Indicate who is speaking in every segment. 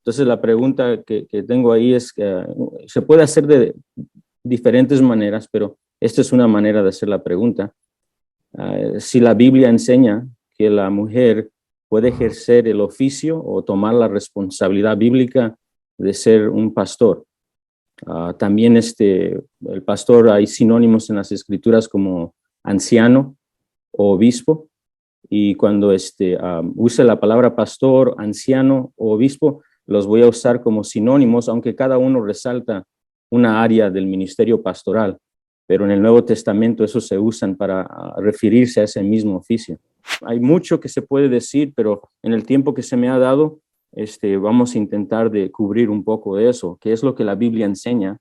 Speaker 1: Entonces la pregunta que tengo ahí es que se puede hacer de diferentes maneras, pero esta es una manera de hacer la pregunta. Si la Biblia enseña que la mujer puede ejercer el oficio o tomar la responsabilidad bíblica de ser un pastor. También el pastor, hay sinónimos en las escrituras como anciano o obispo, y cuando use la palabra pastor, anciano o obispo, los voy a usar como sinónimos, aunque cada uno resalta una área del ministerio pastoral, pero en el Nuevo Testamento esos se usan para referirse a ese mismo oficio. Hay mucho que se puede decir, pero en el tiempo que se me ha dado, vamos a intentar de cubrir un poco de eso, que es lo que la Biblia enseña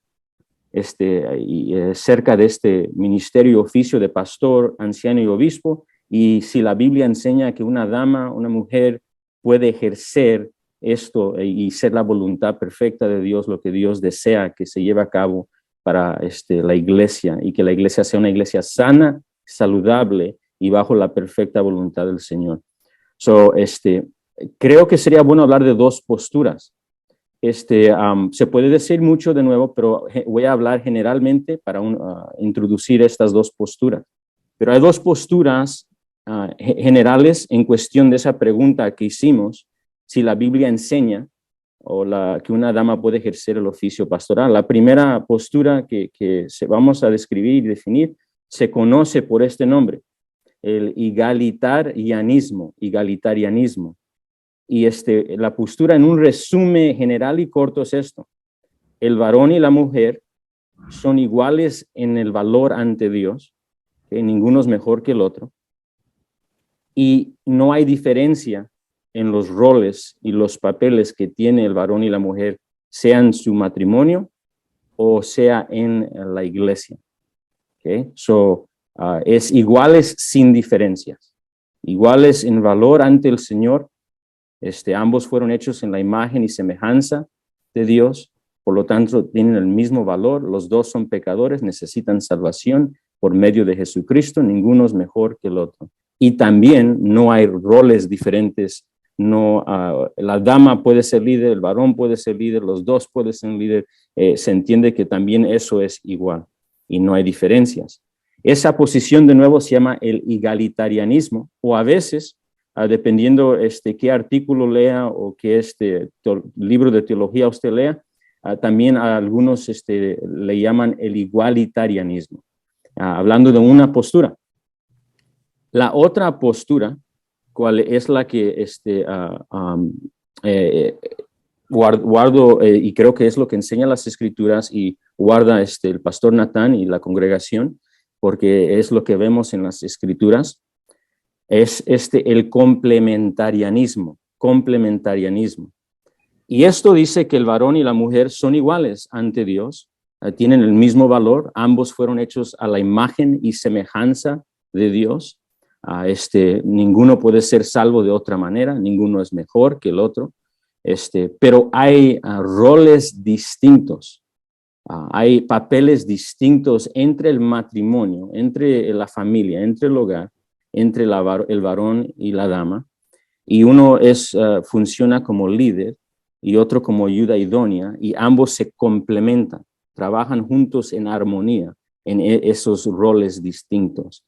Speaker 1: cerca de este ministerio, oficio de pastor, anciano y obispo, y si la Biblia enseña que una dama, una mujer puede ejercer esto y ser la voluntad perfecta de Dios, lo que Dios desea que se lleve a cabo para la iglesia, y que la iglesia sea una iglesia sana, saludable y bajo la perfecta voluntad del Señor. Creo que sería bueno hablar de dos posturas. Se puede decir mucho de nuevo, pero voy a hablar generalmente para introducir estas dos posturas. Pero hay dos posturas generales en cuestión de esa pregunta que hicimos, si la Biblia enseña que una dama puede ejercer el oficio pastoral. La primera postura que vamos a describir y definir se conoce por este nombre, el egalitarianismo. Y la postura en un resumen general y corto es esto: el varón y la mujer son iguales en el valor ante Dios, que ninguno es mejor que el otro, y no hay diferencia en los roles y los papeles que tiene el varón y la mujer, sea en su matrimonio o sea en la iglesia. Okay? Es iguales sin diferencias, iguales en valor ante el Señor. Ambos fueron hechos en la imagen y semejanza de Dios, por lo tanto tienen el mismo valor. Los dos son pecadores, necesitan salvación por medio de Jesucristo, ninguno es mejor que el otro. Y también no hay roles diferentes. No, la dama puede ser líder, el varón puede ser líder, los dos pueden ser líder. Se entiende que también eso es igual y no hay diferencias. Esa posición de nuevo se llama el egalitarianismo, o a veces, dependiendo qué artículo lea o qué libro de teología usted lea, también a algunos le llaman el igualitarianismo, hablando de una postura. La otra postura, cuál es la que guardo y creo que es lo que enseñan las escrituras y guarda el pastor Natán y la congregación, porque es lo que vemos en las escrituras, es el complementarianismo. Y esto dice que el varón y la mujer son iguales ante Dios, tienen el mismo valor, ambos fueron hechos a la imagen y semejanza de Dios. Ninguno puede ser salvo de otra manera, ninguno es mejor que el otro, pero hay roles distintos, hay papeles distintos entre el matrimonio, entre la familia, entre el hogar, entre el varón y la dama, y uno funciona como líder y otro como ayuda idónea, y ambos se complementan, trabajan juntos en armonía en esos roles distintos.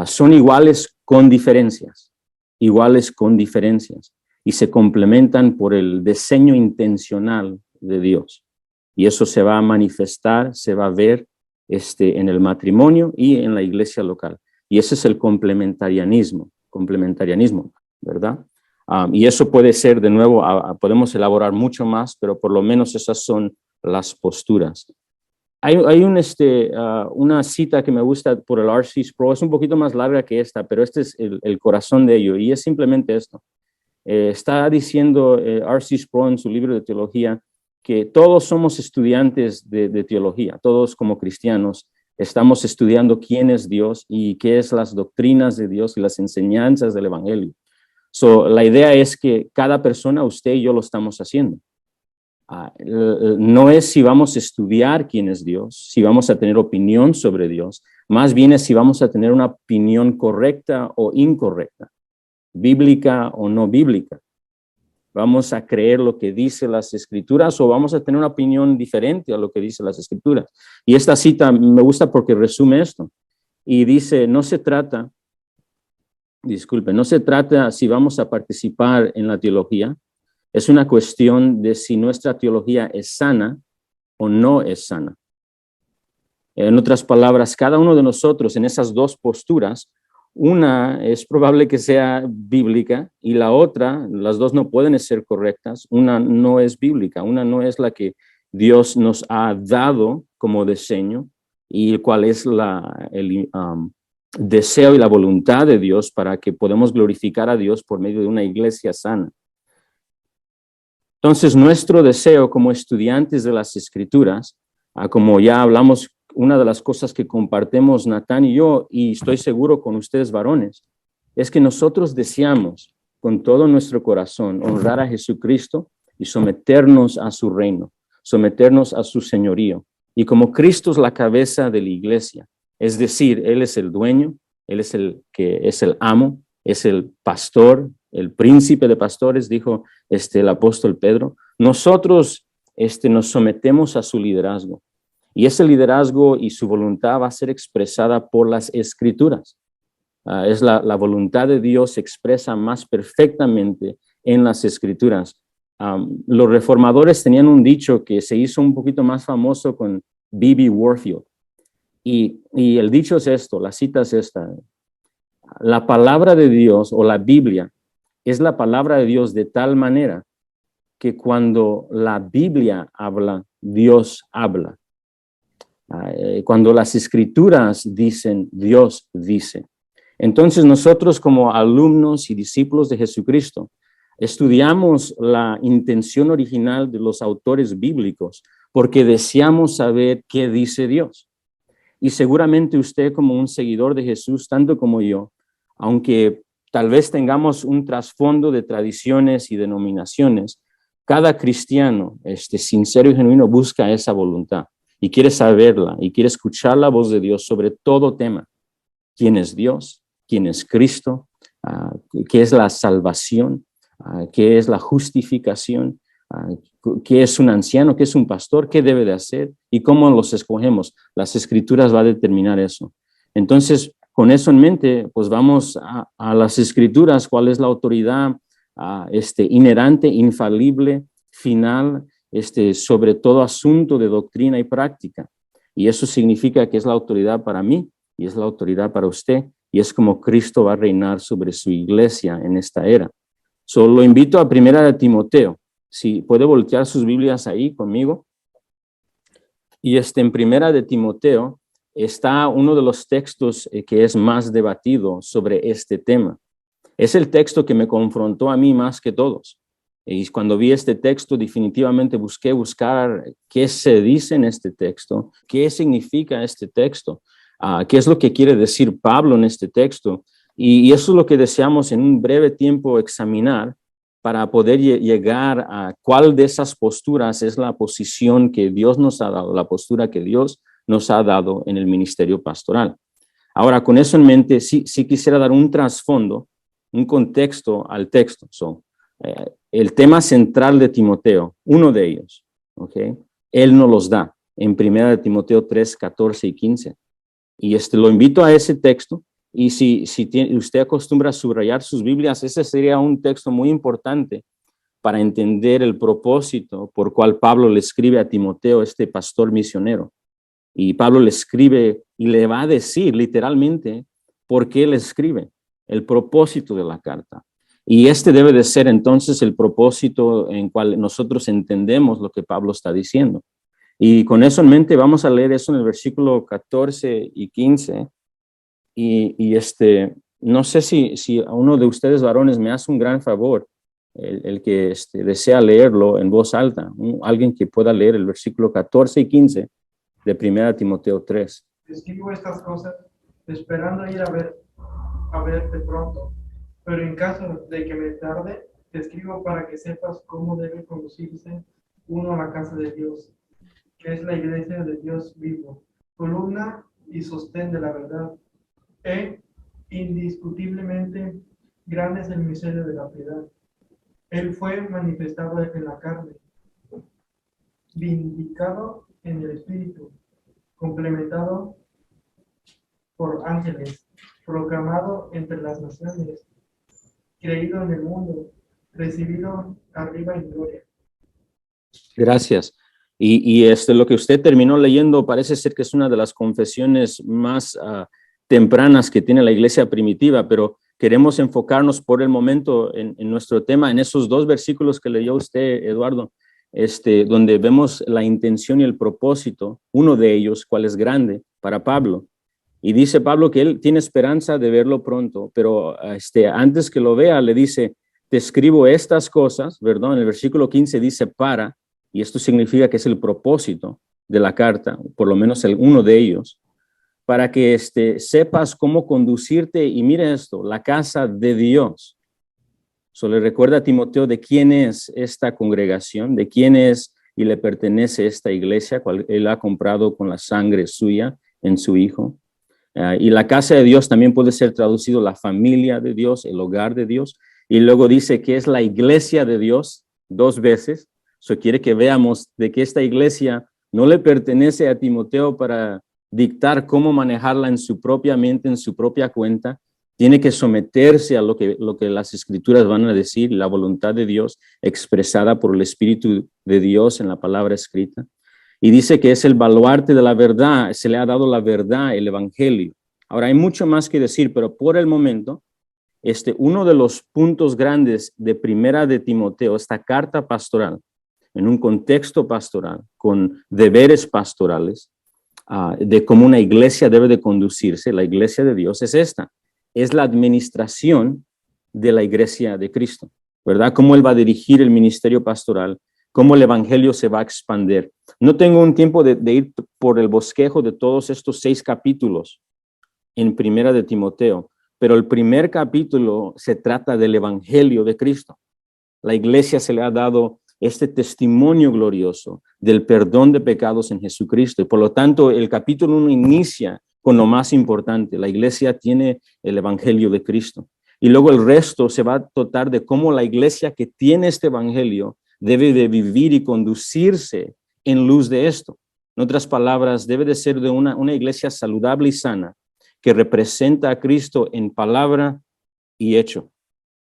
Speaker 1: Son iguales con diferencias, y se complementan por el diseño intencional de Dios. Y eso se va a manifestar, se va a ver en el matrimonio y en la iglesia local. Y ese es el complementarianismo, ¿verdad? Y eso puede ser, de nuevo, podemos elaborar mucho más, pero por lo menos esas son las posturas. Hay una cita que me gusta por el R.C. Sproul, es un poquito más larga que esta, pero este es el corazón de ello, y es simplemente esto. Está diciendo R.C. Sproul en su libro de teología que todos somos estudiantes de teología, todos como cristianos estamos estudiando quién es Dios y qué es las doctrinas de Dios y las enseñanzas del evangelio. La idea es que cada persona, usted y yo, lo estamos haciendo. No es si vamos a estudiar quién es Dios, si vamos a tener opinión sobre Dios, más bien es si vamos a tener una opinión correcta o incorrecta, bíblica o no bíblica, ¿Vamos a creer lo que dice las Escrituras o vamos a tener una opinión diferente a lo que dice las Escrituras? Y esta cita me gusta porque resume esto. Y dice, no se trata si vamos a participar en la teología, es una cuestión de si nuestra teología es sana o no es sana. En otras palabras, cada uno de nosotros en esas dos posturas, una es probable que sea bíblica y la otra, las dos no pueden ser correctas, una no es bíblica, una no es la que Dios nos ha dado como diseño y cuál es el deseo y la voluntad de Dios para que podamos glorificar a Dios por medio de una iglesia sana. Entonces, nuestro deseo como estudiantes de las Escrituras, como ya hablamos, una de las cosas que compartimos Natán y yo, y estoy seguro con ustedes varones, es que nosotros deseamos con todo nuestro corazón honrar a Jesucristo y someternos a su reino, someternos a su señorío. Y como Cristo es la cabeza de la iglesia, es decir, Él es el dueño, Él es el que es el amo, es el pastor, el príncipe de pastores, dijo el apóstol Pedro. Nosotros nos sometemos a su liderazgo. Y ese liderazgo y su voluntad va a ser expresada por las Escrituras. Es la voluntad de Dios se expresa más perfectamente en las Escrituras. Los reformadores tenían un dicho que se hizo un poquito más famoso con B.B. Warfield. Y el dicho es esto, la cita es esta. La palabra de Dios o la Biblia es la palabra de Dios de tal manera que cuando la Biblia habla, Dios habla. Cuando las Escrituras dicen, Dios dice. Entonces nosotros como alumnos y discípulos de Jesucristo estudiamos la intención original de los autores bíblicos porque deseamos saber qué dice Dios. Y seguramente usted como un seguidor de Jesús, tanto como yo, aunque tal vez tengamos un trasfondo de tradiciones y denominaciones, cada cristiano sincero y genuino busca esa voluntad y quiere saberla y quiere escuchar la voz de Dios sobre todo tema. ¿Quién es Dios? ¿Quién es Cristo? ¿Qué es la salvación? ¿Qué es la justificación? ¿Qué es un anciano? ¿Qué es un pastor? ¿Qué debe de hacer? ¿Y cómo los escogemos? Las Escrituras van a determinar eso. Entonces, con eso en mente, pues vamos a las Escrituras, cuál es la autoridad inherente, infalible, final, sobre todo asunto de doctrina y práctica. Y eso significa que es la autoridad para mí y es la autoridad para usted. Y es como Cristo va a reinar sobre su iglesia en esta era. Lo invito a 1 Timoteo. Si puede voltear sus Biblias ahí conmigo. Y en 1 Timoteo está uno de los textos que es más debatido sobre este tema. Es el texto que me confrontó a mí más que todos. Y cuando vi este texto, definitivamente buscar qué se dice en este texto, qué significa este texto, qué es lo que quiere decir Pablo en este texto. Y eso es lo que deseamos en un breve tiempo examinar para poder llegar a cuál de esas posturas es la posición que Dios nos ha dado, la postura que Dios nos ha dado en el ministerio pastoral. Ahora, con eso en mente, sí quisiera dar un trasfondo, un contexto al texto. El tema central de Timoteo, uno de ellos, ¿okay? Él nos los da en 1 Timoteo 3, 14 y 15. Y lo invito a ese texto. Y si usted acostumbra a subrayar sus Biblias, ese sería un texto muy importante para entender el propósito por cual Pablo le escribe a Timoteo, este pastor misionero. Y Pablo le escribe y le va a decir literalmente por qué le escribe, el propósito de la carta. Y debe de ser entonces el propósito en cual nosotros entendemos lo que Pablo está diciendo. Y con eso en mente vamos a leer eso en el versículo 14 y 15. Y no sé si a uno de ustedes varones me hace un gran favor, el que desea leerlo en voz alta, alguien que pueda leer el versículo 14 y 15 de 1 Timoteo 3.
Speaker 2: Escribo estas cosas esperando ir a verte pronto, pero en caso de que me tarde, te escribo para que sepas cómo debe conducirse uno a la casa de Dios, que es la iglesia de Dios vivo, columna y sostén de la verdad. Indiscutiblemente grande es el misterio de la piedad. Él fue manifestado en la carne, vindicado en el espíritu, complementado por ángeles, proclamado entre las naciones, creído en el mundo, recibido arriba en gloria.
Speaker 1: Gracias. Lo que usted terminó leyendo parece ser que es una de las confesiones más tempranas que tiene la iglesia primitiva, pero queremos enfocarnos por el momento en nuestro tema, en esos dos versículos que leyó usted, Eduardo, donde vemos la intención y el propósito, uno de ellos, cuál es grande para Pablo. Y dice Pablo que él tiene esperanza de verlo pronto, pero antes que lo vea, le dice, te escribo estas cosas, ¿verdad? En el versículo 15 dice para, y esto significa que es el propósito de la carta, por lo menos uno de ellos, para que sepas cómo conducirte, y mire esto, la casa de Dios. Le recuerda a Timoteo de quién es esta congregación, de quién es y le pertenece esta iglesia, cual él ha comprado con la sangre suya en su Hijo. Y la casa de Dios también puede ser traducido la familia de Dios, el hogar de Dios. Y luego dice que es la iglesia de Dios dos veces. Eso quiere que veamos de que esta iglesia no le pertenece a Timoteo para dictar cómo manejarla en su propia mente, en su propia cuenta. Tiene que someterse a lo que las escrituras van a decir, la voluntad de Dios expresada por el Espíritu de Dios en la palabra escrita. Y dice que es el baluarte de la verdad, se le ha dado la verdad, el evangelio. Ahora hay mucho más que decir, pero por el momento, uno de los puntos grandes de Primera de Timoteo, esta carta pastoral, en un contexto pastoral, con deberes pastorales, de cómo una iglesia debe de conducirse, la iglesia de Dios es esta, es la administración de la iglesia de Cristo, ¿verdad? Cómo él va a dirigir el ministerio pastoral, cómo el evangelio se va a expandir. No tengo un tiempo de ir por el bosquejo de todos estos 6 capítulos en Primera de Timoteo, pero el primer capítulo se trata del evangelio de Cristo. La iglesia se le ha dado este testimonio glorioso del perdón de pecados en Jesucristo. Y por lo tanto, el capítulo 1 inicia con lo más importante. La iglesia tiene el evangelio de Cristo. Y luego el resto se va a tratar de cómo la iglesia que tiene este evangelio debe de vivir y conducirse en luz de esto. En otras palabras, debe de ser de una iglesia saludable y sana que representa a Cristo en palabra y hecho.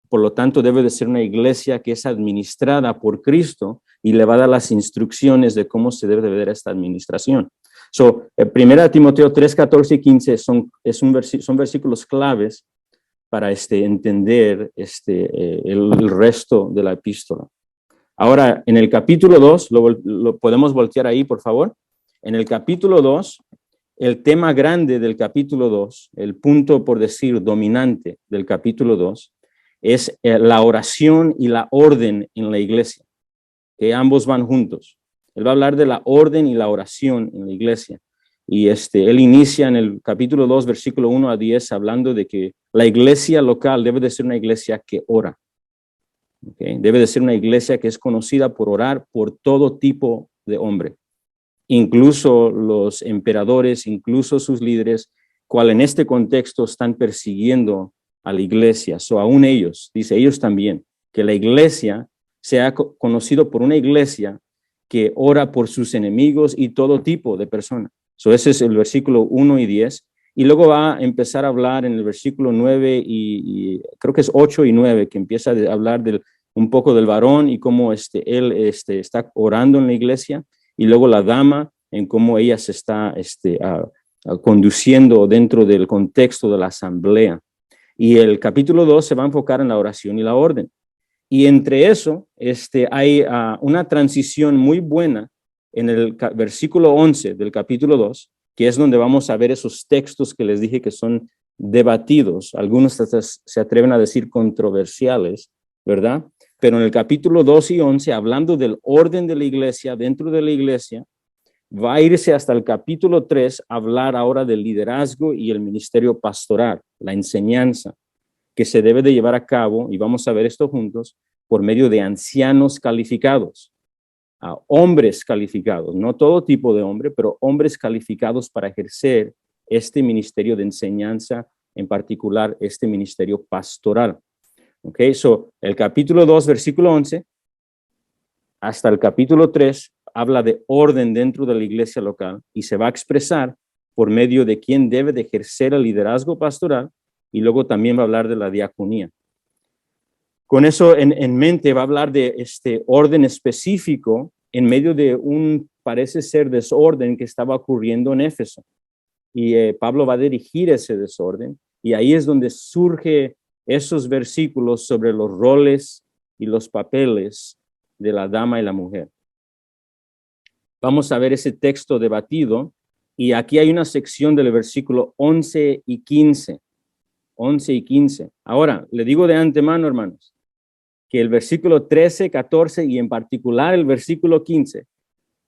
Speaker 1: Por lo tanto, debe de ser una iglesia que es administrada por Cristo y le va a dar las instrucciones de cómo se debe de ver esta administración. Primera Timoteo 3, 14 y 15 son versículos claves para entender el resto de la epístola. Ahora, en el capítulo 2, lo podemos voltear ahí, por favor. En el capítulo 2, el tema grande del capítulo 2, el punto, por decir, dominante del capítulo 2, es la oración y la orden en la iglesia, que ambos van juntos. Él va a hablar de la orden y la oración en la iglesia. Y él inicia en el capítulo 2, versículo 1 a 10, hablando de que la iglesia local debe de ser una iglesia que ora. ¿Okay? Debe de ser una iglesia que es conocida por orar por todo tipo de hombre, incluso los emperadores, incluso sus líderes, cual en este contexto están persiguiendo a la iglesia. Aún ellos, dice ellos también, que la iglesia sea conocido por una iglesia que ora por sus enemigos y todo tipo de personas. Ese es el versículo 1 y 10. Y luego va a empezar a hablar en el versículo 9 y creo que es 8 y 9, que empieza a hablar un poco del varón y cómo él está orando en la iglesia, y luego la dama en cómo ella se está conduciendo dentro del contexto de la asamblea. Y el capítulo 2 se va a enfocar en la oración y la orden. Y entre eso hay una transición muy buena en el versículo 11 del capítulo 2, que es donde vamos a ver esos textos que les dije que son debatidos. Algunos se atreven a decir controversiales, ¿verdad? Pero en el capítulo 2 y 11, hablando del orden de la iglesia, dentro de la iglesia, va a irse hasta el capítulo 3 a hablar ahora del liderazgo y el ministerio pastoral, la enseñanza que se debe de llevar a cabo, y vamos a ver esto juntos, por medio de ancianos calificados, hombres calificados, no todo tipo de hombre, pero hombres calificados para ejercer este ministerio de enseñanza, en particular este ministerio pastoral. Okay, so el capítulo 2, versículo 11, hasta el capítulo 3, habla de orden dentro de la iglesia local y se va a expresar por medio de quién debe de ejercer el liderazgo pastoral y luego también va a hablar de la diaconía. Con eso en mente va a hablar de este orden específico en medio de un, parece ser, desorden que estaba ocurriendo en Éfeso. Y Pablo va a dirigir ese desorden y ahí es donde surge esos versículos sobre los roles y los papeles de la dama y la mujer. Vamos a ver ese texto debatido y aquí hay una sección del versículo 11 y 15. 11 y 15. Ahora, le digo de antemano, hermanos, que el versículo 13, 14 y en particular el versículo 15,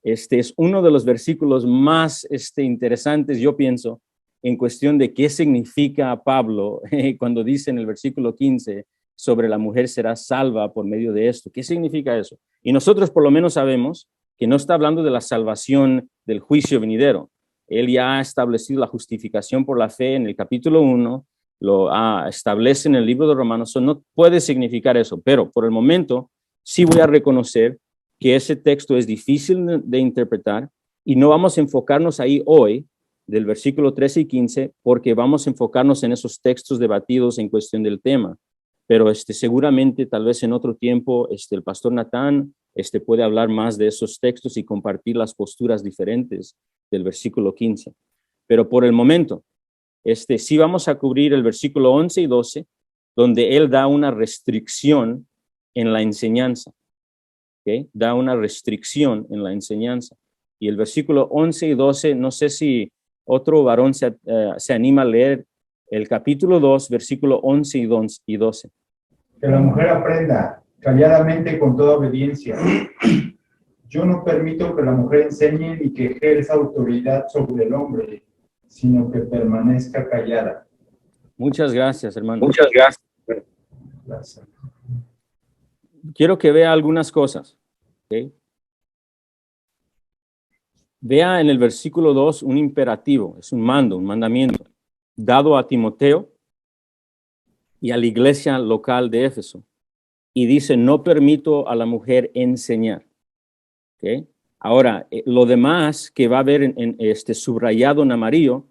Speaker 1: es uno de los versículos más interesantes, yo pienso, en cuestión de qué significa Pablo cuando dice en el versículo 15 sobre la mujer será salva por medio de esto. ¿Qué significa eso? Y nosotros por lo menos sabemos que no está hablando de la salvación del juicio venidero. Él ya ha establecido la justificación por la fe en el capítulo 1, lo establece en el libro de Romanos, so no puede significar eso, pero por el momento sí voy a reconocer que ese texto es difícil de interpretar y no vamos a enfocarnos ahí hoy del versículo 13 y 15 porque vamos a enfocarnos en esos textos debatidos en cuestión del tema. Pero seguramente tal vez en otro tiempo el pastor Natán puede hablar más de esos textos y compartir las posturas diferentes del versículo 15. Pero por el momento, sí vamos a cubrir el versículo 11 y 12, donde él da una restricción en la enseñanza. ¿Okay? Da una restricción en la enseñanza. Y el versículo 11 y 12, no sé si otro varón se anima a leer el capítulo 2, versículo 11 y 12.
Speaker 3: Que la mujer aprenda calladamente con toda obediencia. Yo no permito que la mujer enseñe ni que ejerza autoridad sobre el hombre, sino que permanezca callada.
Speaker 1: Muchas gracias, hermano.
Speaker 4: Muchas gracias.
Speaker 1: Quiero que vea algunas cosas. ¿Okay? Vea en el versículo 2 un imperativo, es un mando, un mandamiento, dado a Timoteo y a la iglesia local de Éfeso. Y dice, no permito a la mujer enseñar. ¿Okay? Ahora, lo demás que va a ver en subrayado en amarillo,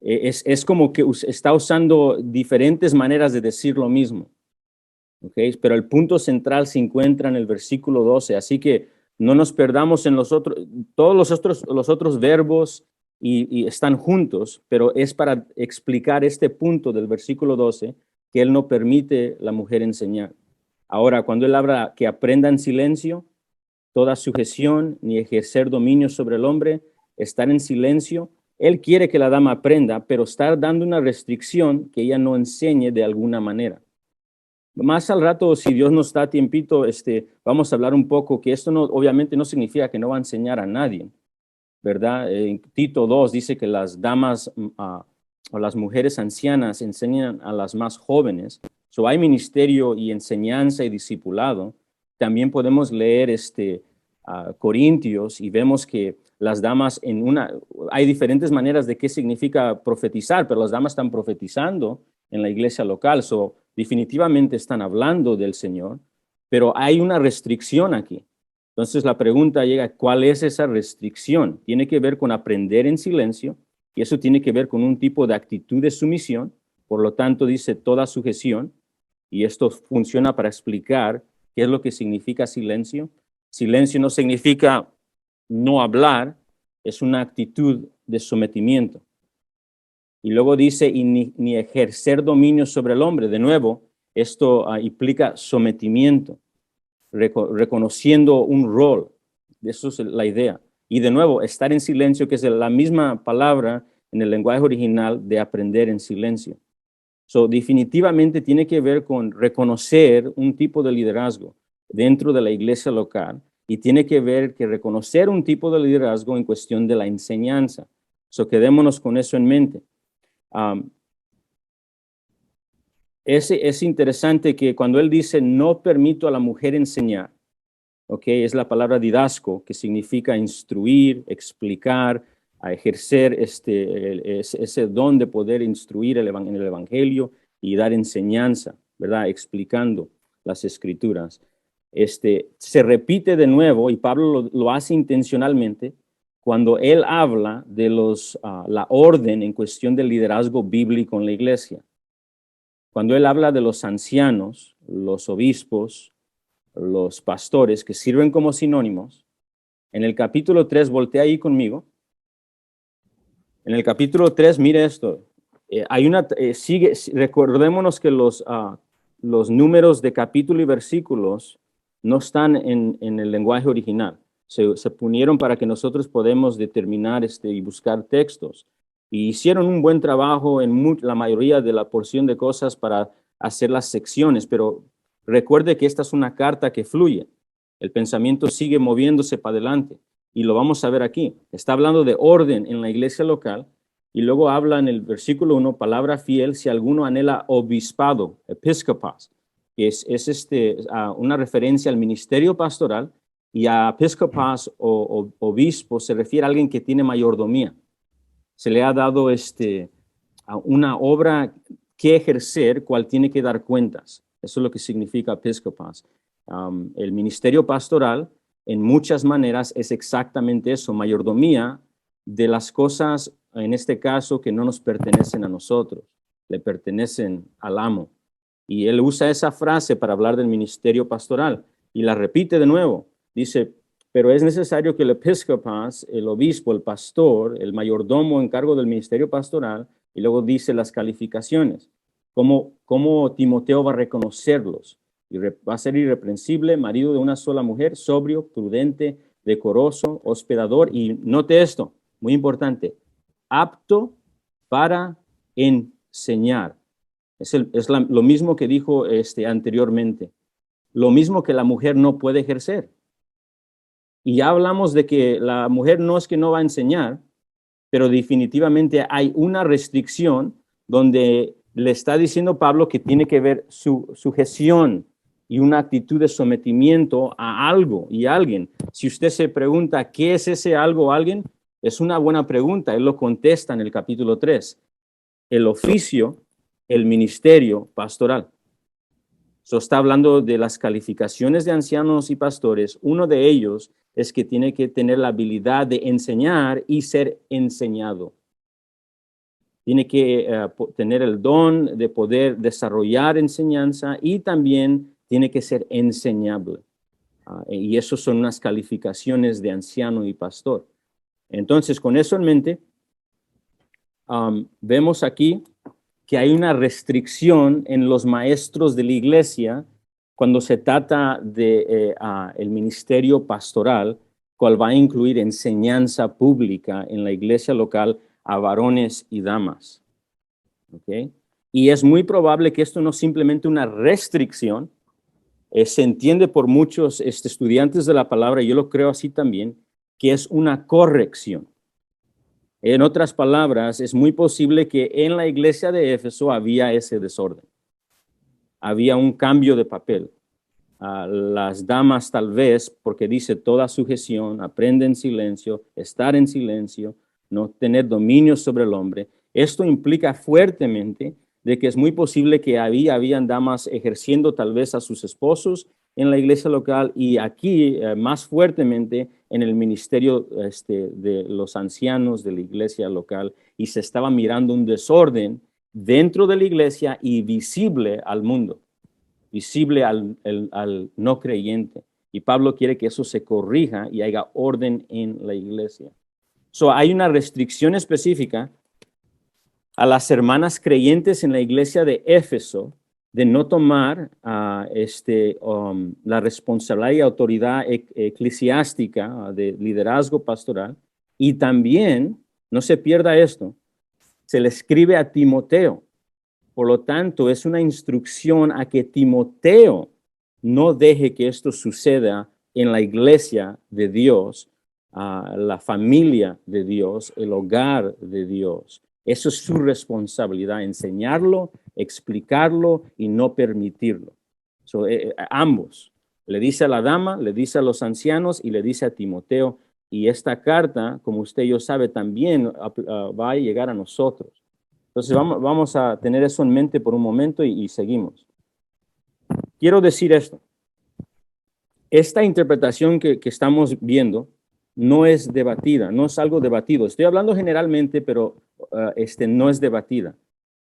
Speaker 1: es como que está usando diferentes maneras de decir lo mismo. ¿Okay? Pero el punto central se encuentra en el versículo 12, así que no nos perdamos en los otros, todos los otros verbos y están juntos, pero es para explicar este punto del versículo 12, que él no permite la mujer enseñar. Ahora, cuando él habla que aprenda en silencio, toda sujeción ni ejercer dominio sobre el hombre, estar en silencio, él quiere que la dama aprenda, pero está dando una restricción que ella no enseñe de alguna manera. Más al rato, si Dios nos da tiempito, vamos a hablar un poco, que esto no, obviamente no significa que no va a enseñar a nadie, ¿verdad? En Tito 2 dice que las damas o las mujeres ancianas enseñan a las más jóvenes. So, hay ministerio y enseñanza y discipulado. También podemos leer Corintios y vemos que las damas hay diferentes maneras de qué significa profetizar, pero las damas están profetizando en la iglesia local. So, definitivamente están hablando del Señor, pero hay una restricción aquí. Entonces la pregunta llega, ¿cuál es esa restricción? Tiene que ver con aprender en silencio, y eso tiene que ver con un tipo de actitud de sumisión. Por lo tanto, dice toda sujeción, y esto funciona para explicar qué es lo que significa silencio. Silencio no significa no hablar, es una actitud de sometimiento. Y luego dice, y ni ejercer dominio sobre el hombre. De nuevo, esto implica sometimiento, reconociendo un rol. Eso es la idea. Y de nuevo, estar en silencio, que es la misma palabra en el lenguaje original de aprender en silencio. So, definitivamente tiene que ver con reconocer un tipo de liderazgo dentro de la iglesia local y tiene que ver que reconocer un tipo de liderazgo en cuestión de la enseñanza. So, quedémonos con eso en mente. Es interesante que cuando él dice no permito a la mujer enseñar, okay, es la palabra didasco, que significa instruir, explicar, a ejercer ese don de poder instruir en el evangelio y dar enseñanza. ¿verdad? Explicando las escrituras. Se repite de nuevo, y Pablo lo hace intencionalmente, cuando él habla de la orden en cuestión del liderazgo bíblico en la iglesia. Cuando él habla de los ancianos, los obispos, los pastores, que sirven como sinónimos, en el capítulo 3, voltea ahí conmigo. En el capítulo 3, mire esto. Recordémonos que los números de capítulo y versículos no están en el lenguaje original. Se pusieron para que nosotros podamos determinar y buscar textos. Y hicieron un buen trabajo en la mayoría de la porción de cosas para hacer las secciones, pero recuerde que esta es una carta que fluye. El pensamiento sigue moviéndose para adelante. Y lo vamos a ver aquí. Está hablando de orden en la iglesia local. Y luego habla en el versículo 1, palabra fiel, si alguno anhela obispado, episcopos, que es una referencia al ministerio pastoral, y a episcopos o obispo se refiere a alguien que tiene mayordomía. Se le ha dado a una obra que ejercer, cual tiene que dar cuentas. Eso es lo que significa episcopos. El ministerio pastoral, en muchas maneras, es exactamente eso, mayordomía de las cosas, en este caso, que no nos pertenecen a nosotros, le pertenecen al amo. Y él usa esa frase para hablar del ministerio pastoral y la repite de nuevo. Dice, pero es necesario que el episcopos, el obispo, el pastor, el mayordomo en cargo del ministerio pastoral, y luego dice las calificaciones, cómo Timoteo va a reconocerlos. Y va a ser irreprensible, marido de una sola mujer, sobrio, prudente, decoroso, hospedador, y note esto, muy importante, apto para enseñar. Lo mismo que dijo anteriormente, lo mismo que la mujer no puede ejercer. Y ya hablamos de que la mujer no es que no va a enseñar, pero definitivamente hay una restricción donde le está diciendo Pablo que tiene que ver su sujeción y una actitud de sometimiento a algo y a alguien. Si usted se pregunta qué es ese algo o alguien, es una buena pregunta. Él lo contesta en el capítulo 3. El oficio, el ministerio pastoral. Está hablando de las calificaciones de ancianos y pastores. Uno de ellos es que tiene que tener la habilidad de enseñar y ser enseñado. Tiene que tener el don de poder desarrollar enseñanza y también tiene que ser enseñable. Y eso son unas calificaciones de anciano y pastor. Entonces, con eso en mente, vemos aquí que hay una restricción en los maestros de la iglesia cuando se trata de el ministerio pastoral, cual va a incluir enseñanza pública en la iglesia local a varones y damas. ¿Okay? Y es muy probable que esto no es simplemente una restricción, se entiende por muchos estudiantes de la palabra, y yo lo creo así también, que es una corrección. En otras palabras, es muy posible que en la iglesia de Éfeso había ese desorden. Había un cambio de papel. Las damas tal vez, porque dice toda sujeción, aprende en silencio, estar en silencio, no tener dominio sobre el hombre. Esto implica fuertemente de que es muy posible que habían damas ejerciendo tal vez a sus esposos en la iglesia local y aquí más fuertemente en el ministerio de los ancianos de la iglesia local, y se estaba mirando un desorden dentro de la iglesia y visible al mundo, visible al no creyente. Y Pablo quiere que eso se corrija y haya orden en la iglesia. Hay una restricción específica a las hermanas creyentes en la iglesia de Éfeso de no tomar la responsabilidad y autoridad eclesiástica de liderazgo pastoral. Y también, no se pierda esto, se le escribe a Timoteo. Por lo tanto, es una instrucción a que Timoteo no deje que esto suceda en la iglesia de Dios, la familia de Dios, el hogar de Dios. Eso es su responsabilidad, enseñarlo, explicarlo y no permitirlo. Ambos, le dice a la dama, le dice a los ancianos y le dice a Timoteo. Y esta carta, como usted y yo sabe, también va a llegar a nosotros. Entonces vamos a tener eso en mente por un momento y seguimos. quiero decir esto. Esta interpretación que estamos viendo no es debatida, no es algo debatido. Estoy hablando generalmente, pero no es debatida.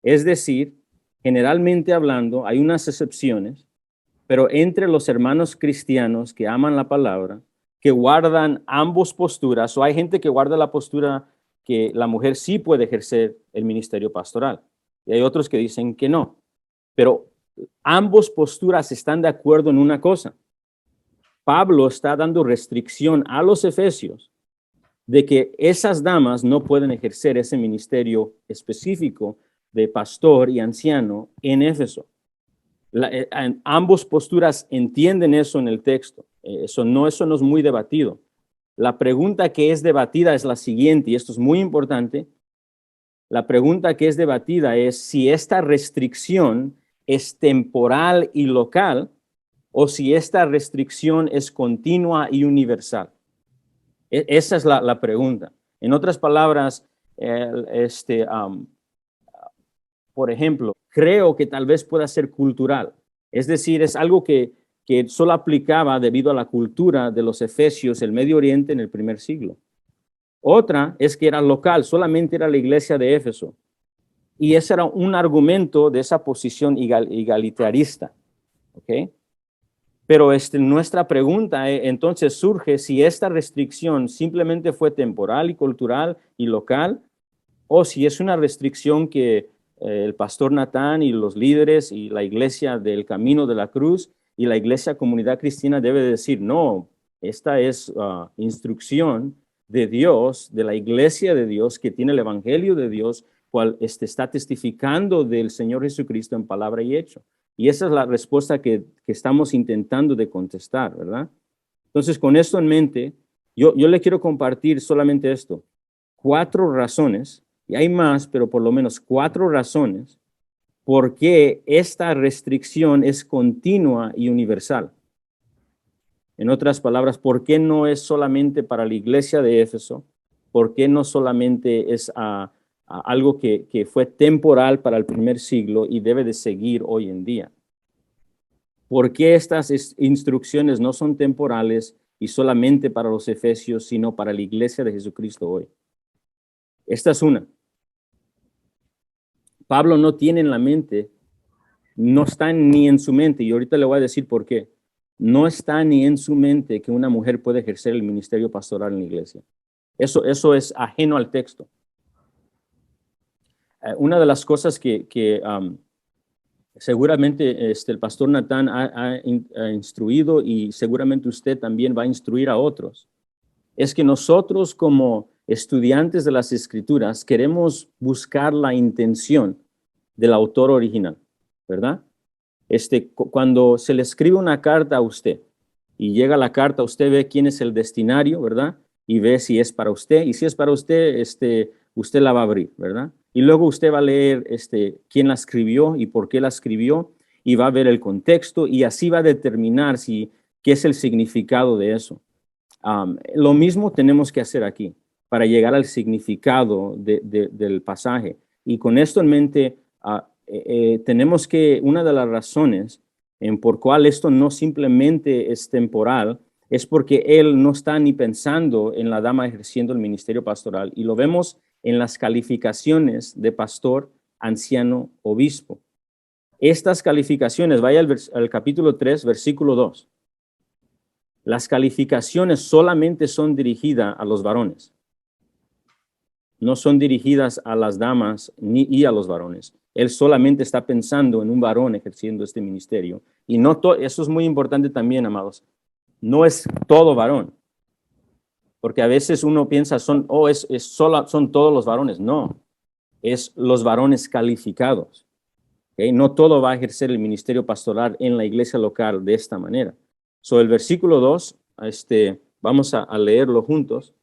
Speaker 1: Es decir, generalmente hablando, hay unas excepciones, pero entre los hermanos cristianos que aman la palabra, que guardan ambos posturas, o hay gente que guarda la postura que la mujer sí puede ejercer el ministerio pastoral, y hay otros que dicen que no. Pero ambos posturas están de acuerdo en una cosa. Pablo está dando restricción a los efesios de que esas damas no pueden ejercer ese ministerio específico de pastor y anciano en Éfeso. Ambos posturas entienden eso en el texto. Eso no es muy debatido. La pregunta que es debatida es la siguiente, y esto es muy importante. La pregunta que es debatida es si esta restricción es temporal y local o si esta restricción es continua y universal. Esa es la pregunta. En otras palabras, por ejemplo, creo que tal vez pueda ser cultural. Es decir, es algo que solo aplicaba debido a la cultura de los efesios, el Medio Oriente en el primer siglo. Otra es que era local, solamente era la iglesia de Éfeso. Y ese era un argumento de esa posición igualitarista. ¿Ok? Pero nuestra pregunta entonces surge si esta restricción simplemente fue temporal y cultural y local, o si es una restricción que el pastor Natán y los líderes y la iglesia del Camino de la Cruz y la iglesia comunidad cristiana debe decir, no, esta es instrucción de Dios, de la iglesia de Dios que tiene el evangelio de Dios, cual está testificando del Señor Jesucristo en palabra y hecho. Y esa es la respuesta que estamos intentando de contestar, ¿verdad? Entonces, con esto en mente, yo le quiero compartir solamente esto. 4 razones, y hay más, pero por lo menos 4 razones, por qué esta restricción es continua y universal. En otras palabras, ¿por qué no es solamente para la iglesia de Éfeso? ¿Por qué no solamente es algo que fue temporal para el primer siglo y debe de seguir hoy en día? ¿Por qué estas instrucciones no son temporales y solamente para los efesios, sino para la iglesia de Jesucristo hoy? Esta es una. Pablo no tiene en la mente, no está ni en su mente, y ahorita le voy a decir por qué. No está ni en su mente que una mujer puede ejercer el ministerio pastoral en la iglesia. Eso es ajeno al texto. Una de las cosas que seguramente el pastor Natán ha instruido y seguramente usted también va a instruir a otros, es que nosotros como estudiantes de las Escrituras queremos buscar la intención del autor original, ¿verdad? Cuando se le escribe una carta a usted y llega la carta, usted ve quién es el destinario, ¿verdad? Y ve si es para usted, y si es para usted, usted la va a abrir, ¿verdad? Y luego usted va a leer quién la escribió y por qué la escribió, y va a ver el contexto, y así va a determinar qué es el significado de eso. Lo mismo tenemos que hacer aquí para llegar al significado del pasaje. Y con esto en mente, tenemos que, una de las razones por cual esto no simplemente es temporal, es porque él no está ni pensando en la dama ejerciendo el ministerio pastoral, y lo vemos en las calificaciones de pastor, anciano, obispo. Estas calificaciones, vaya al capítulo 3, versículo 2. Las calificaciones solamente son dirigidas a los varones. No son dirigidas a las damas y a los varones. Él solamente está pensando en un varón ejerciendo este ministerio. Y no eso es muy importante también, amados. No es todo varón. Porque a veces uno piensa, son todos los varones. No, es los varones calificados. ¿Okay? No todo va a ejercer el ministerio pastoral en la iglesia local de esta manera. El versículo 2, vamos a leerlo juntos.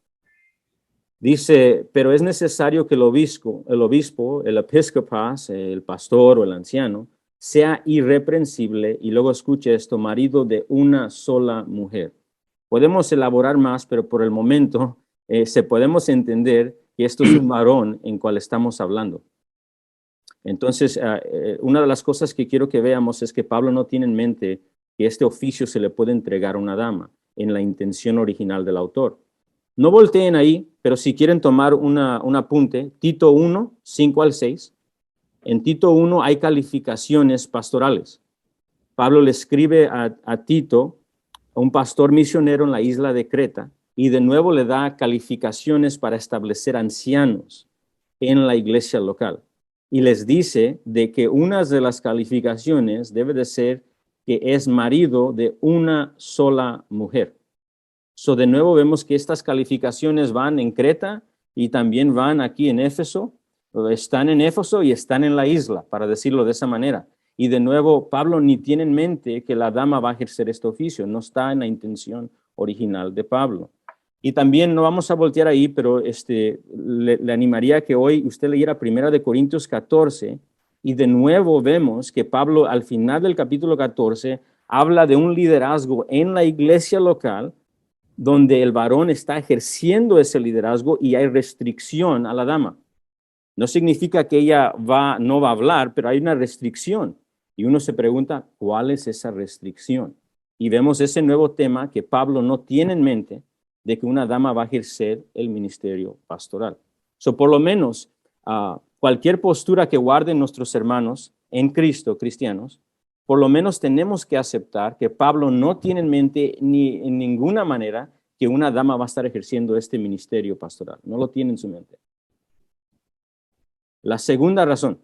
Speaker 1: Dice, pero es necesario que el obispo, el episcopos, el pastor o el anciano, sea irreprensible, y luego escuche esto, marido de una sola mujer. Podemos elaborar más, pero por el momento podemos entender que esto es un varón en cual estamos hablando. Entonces, una de las cosas que quiero que veamos es que Pablo no tiene en mente que este oficio se le puede entregar a una dama en la intención original del autor. No volteen ahí, pero si quieren tomar un apunte, Tito 1, 5 al 6. En Tito 1 hay calificaciones pastorales. Pablo le escribe a Tito, a un pastor misionero en la isla de Creta, y de nuevo le da calificaciones para establecer ancianos en la iglesia local. Y les dice de que una de las calificaciones debe de ser que es marido de una sola mujer. So, de nuevo vemos que estas calificaciones van en Creta y también van aquí en Éfeso. Están en Éfeso y están en la isla, para decirlo de esa manera. Y de nuevo, Pablo ni tiene en mente que la dama va a ejercer este oficio. No está en la intención original de Pablo. Y también no vamos a voltear ahí, pero le animaría a que hoy usted leyera 1 Corintios 14 y de nuevo vemos que Pablo al final del capítulo 14 habla de un liderazgo en la iglesia local donde el varón está ejerciendo ese liderazgo y hay restricción a la dama. No significa que ella no va a hablar, pero hay una restricción. Y uno se pregunta, ¿cuál es esa restricción? Y vemos ese nuevo tema que Pablo no tiene en mente de que una dama va a ejercer el ministerio pastoral. So, por lo menos, cualquier postura que guarden nuestros hermanos en Cristo, cristianos, por lo menos tenemos que aceptar que Pablo no tiene en mente ni en ninguna manera que una dama va a estar ejerciendo este ministerio pastoral. No lo tiene en su mente. La segunda razón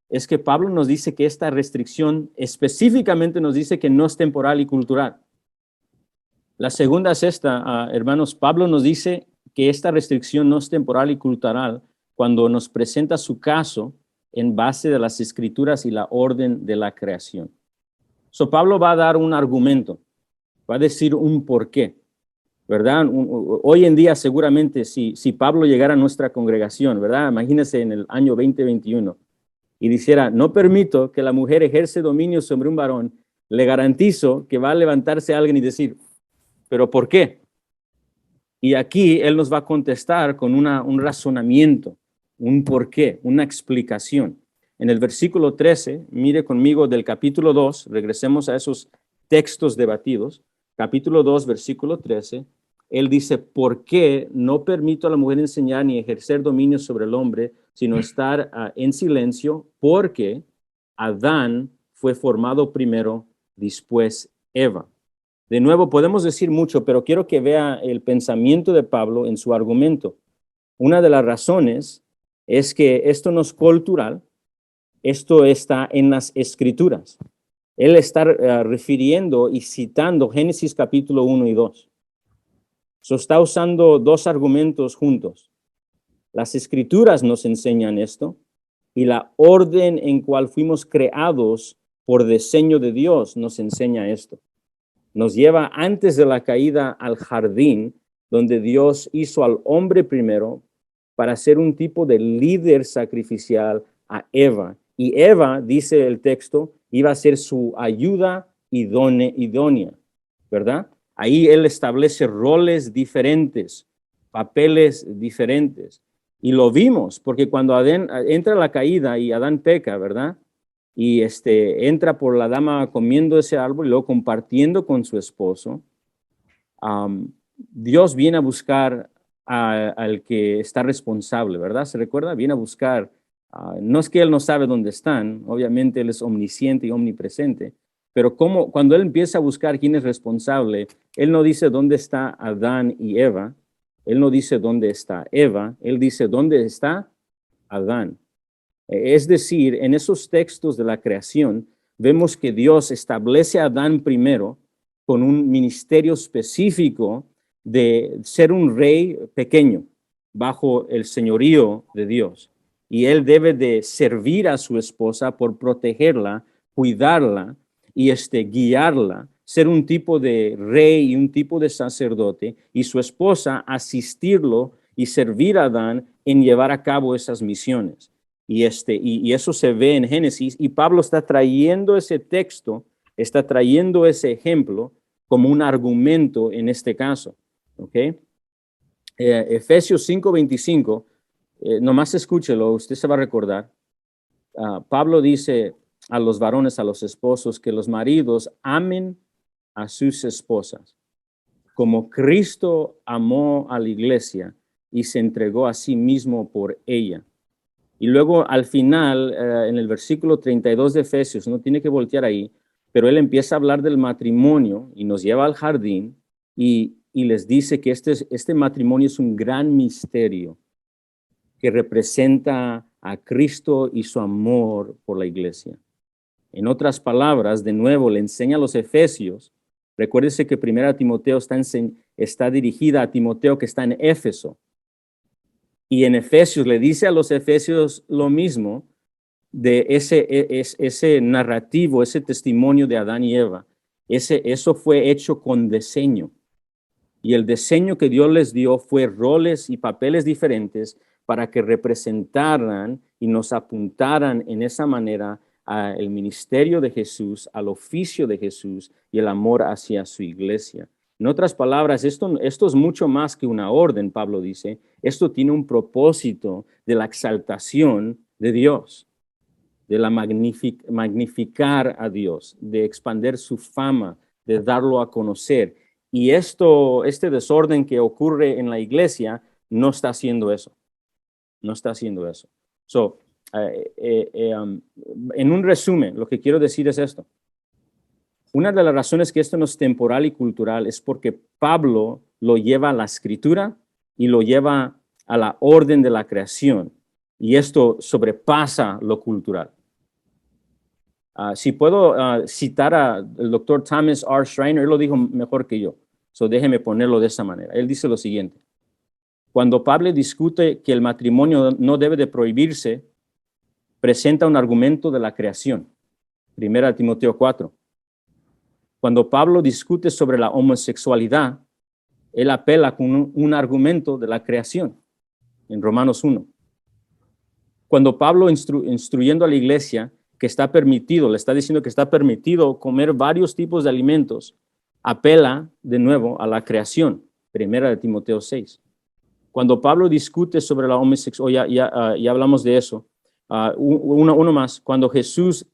Speaker 1: es que Pablo nos dice que esta restricción específicamente nos dice que no es temporal y cultural. La segunda es esta, hermanos, Pablo nos dice que esta restricción no es temporal y cultural cuando nos presenta su caso en base de las escrituras y la orden de la creación. So, Pablo va a dar un argumento, va a decir un porqué, ¿verdad? Hoy en día seguramente si Pablo llegara a nuestra congregación, ¿verdad? Imagínense en el año 2021 y dijera, no permito que la mujer ejerce dominio sobre un varón, le garantizo que va a levantarse alguien y decir, ¿pero por qué? Y aquí él nos va a contestar con un razonamiento, un porqué, una explicación. En el versículo 13, mire conmigo del capítulo 2, regresemos a esos textos debatidos, capítulo 2, versículo 13, él dice, ¿por qué no permito a la mujer enseñar ni ejercer dominio sobre el hombre, sino estar en silencio? Porque Adán fue formado primero, después Eva. De nuevo, podemos decir mucho, pero quiero que vea el pensamiento de Pablo en su argumento. Una de las razones es que esto no es cultural, esto está en las escrituras. Él está refiriendo y citando Génesis capítulo 1 y 2. So, está usando dos argumentos juntos. Las escrituras nos enseñan esto y la orden en cual fuimos creados por diseño de Dios nos enseña esto. Nos lleva antes de la caída al jardín, donde Dios hizo al hombre primero para ser un tipo de líder sacrificial a Eva. Y Eva, dice el texto, iba a ser su ayuda idónea, ¿verdad? Ahí él establece roles diferentes, papeles diferentes. Y lo vimos, porque cuando Adán entra la caída y Adán peca, ¿verdad? Y entra por la dama comiendo ese árbol y luego compartiendo con su esposo, Dios viene a buscar al que está responsable, ¿verdad? ¿Se recuerda? Viene a buscar, no es que él no sabe dónde están, obviamente él es omnisciente y omnipresente, pero cuando él empieza a buscar quién es responsable, él no dice dónde está Adán y Eva, él no dice dónde está Eva, él dice dónde está Adán. Es decir, en esos textos de la creación, vemos que Dios establece a Adán primero con un ministerio específico de ser un rey pequeño bajo el señorío de Dios. Y él debe de servir a su esposa por protegerla, cuidarla y guiarla, ser un tipo de rey y un tipo de sacerdote, y su esposa asistirlo y servir a Adán en llevar a cabo esas misiones. Y eso se ve en Génesis, y Pablo está trayendo ese texto, está trayendo ese ejemplo como un argumento en este caso. ¿Okay? Efesios 5:25 nomás escúchelo, usted se va a recordar. Pablo dice a los varones, a los esposos, que los maridos amen a sus esposas, como Cristo amó a la iglesia y se entregó a sí mismo por ella. Y luego al final, en el versículo 32 de Efesios, no tiene que voltear ahí, pero él empieza a hablar del matrimonio y nos lleva al jardín y les dice que este matrimonio es un gran misterio que representa a Cristo y su amor por la iglesia. En otras palabras, de nuevo, le enseña a los efesios. Recuérdese que 1 Timoteo está dirigida a Timoteo que está en Éfeso. Y en Efesios le dice a los efesios lo mismo de ese narrativo, ese testimonio de Adán y Eva. Eso fue hecho con diseño. Y el diseño que Dios les dio fue roles y papeles diferentes para que representaran y nos apuntaran en esa manera al ministerio de Jesús, al oficio de Jesús y el amor hacia su iglesia. En otras palabras, esto es mucho más que una orden, Pablo dice. Esto tiene un propósito de la exaltación de Dios, de la magnificar a Dios, de expandir su fama, de darlo a conocer. Y este desorden que ocurre en la iglesia no está haciendo eso. No está haciendo eso. En un resumen, lo que quiero decir es esto. Una de las razones que esto no es temporal y cultural es porque Pablo lo lleva a la escritura y lo lleva a la orden de la creación. Y esto sobrepasa lo cultural. Si puedo citar al doctor Thomas R. Schreiner, él lo dijo mejor que yo. Déjeme ponerlo de esa manera. Él dice lo siguiente. Cuando Pablo discute que el matrimonio no debe de prohibirse, presenta un argumento de la creación. 1 Timoteo 4. Cuando Pablo discute sobre la homosexualidad, él apela con un argumento de la creación. En Romanos 1. Cuando Pablo instruyendo a la iglesia que está permitido, le está diciendo que está permitido comer varios tipos de alimentos, apela de nuevo a la creación. 1 Timoteo 6. Cuando Pablo discute sobre la homosexualidad, ya hablamos de eso. Uno más, cuando Jesús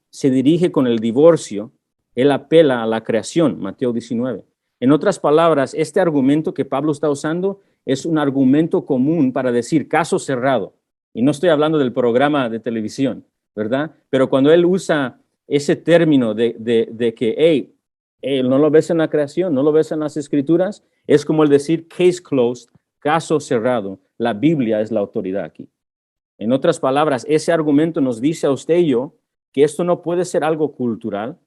Speaker 1: se dirige con el divorcio, él apela a la creación, Mateo 19. En otras palabras, este argumento que Pablo está usando es un argumento común para decir caso cerrado. Y no estoy hablando del programa de televisión, ¿verdad? Pero cuando él usa ese término de que, no lo ves en la creación, no lo ves en las escrituras, es como el decir case closed, caso cerrado. La Biblia es la autoridad aquí. En otras palabras, ese argumento nos dice a usted y yo que esto no puede ser algo cultural.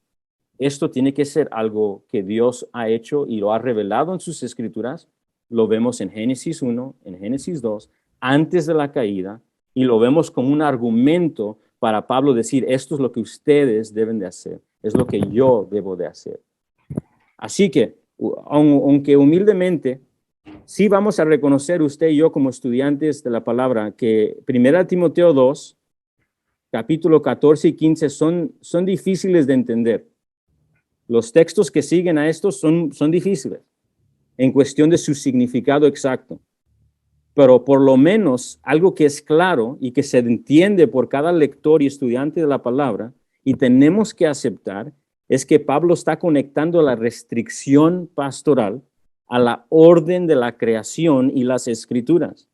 Speaker 1: Esto tiene que ser algo que Dios ha hecho y lo ha revelado en sus escrituras. Lo vemos en Génesis 1, en Génesis 2, antes de la caída, y lo vemos como un argumento para Pablo decir, esto es lo que ustedes deben de hacer, es lo que yo debo de hacer. Así que, aunque humildemente, sí vamos a reconocer usted y yo como estudiantes de la palabra que 1 Timoteo 2, capítulo 14 y 15 son difíciles de entender. Los textos que siguen a estos son difíciles en cuestión de su significado exacto. Pero por lo menos algo que es claro y que se entiende por cada lector y estudiante de la palabra y tenemos que aceptar es que Pablo está conectando la restricción pastoral a la orden de la creación y las escrituras.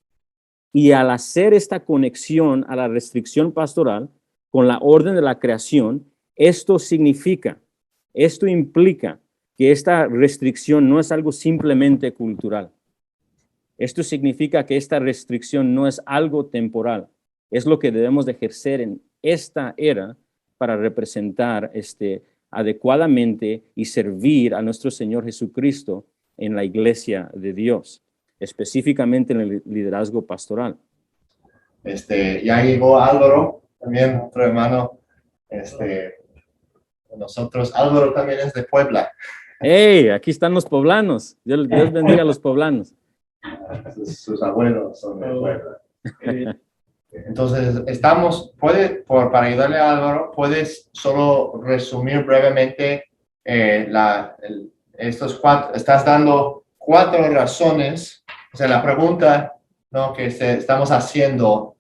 Speaker 1: Y al hacer esta conexión a la restricción pastoral con la orden de la creación, esto implica que esta restricción no es algo simplemente cultural. Esto significa que esta restricción no es algo temporal. Es lo que debemos de ejercer en esta era para representar adecuadamente y servir a nuestro Señor Jesucristo en la iglesia de Dios, específicamente en el liderazgo pastoral.
Speaker 5: Ya llegó Álvaro, también otro hermano, nosotros, Álvaro también es de Puebla.
Speaker 1: ¡Hey! Aquí están los poblanos. Dios bendiga a los poblanos.
Speaker 5: Sus abuelos son de Puebla. Entonces, para ayudarle a Álvaro, ¿puedes solo resumir brevemente estos cuatro? Estás dando 4 razones. O sea, la pregunta no, que estamos haciendo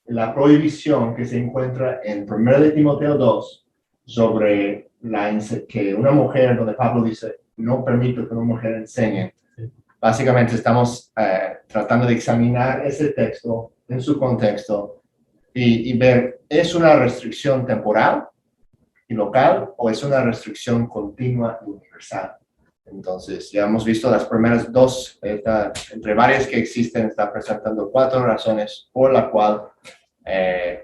Speaker 5: la prohibición que se encuentra en 1 de Timoteo 2 sobre que una mujer, donde Pablo dice, no permito que una mujer enseñe. Básicamente estamos tratando de examinar ese texto en su contexto y ver, ¿es una restricción temporal y local o es una restricción continua y universal? Entonces, ya hemos visto las primeras dos, entre varias que existen, está presentando 4 razones por la cual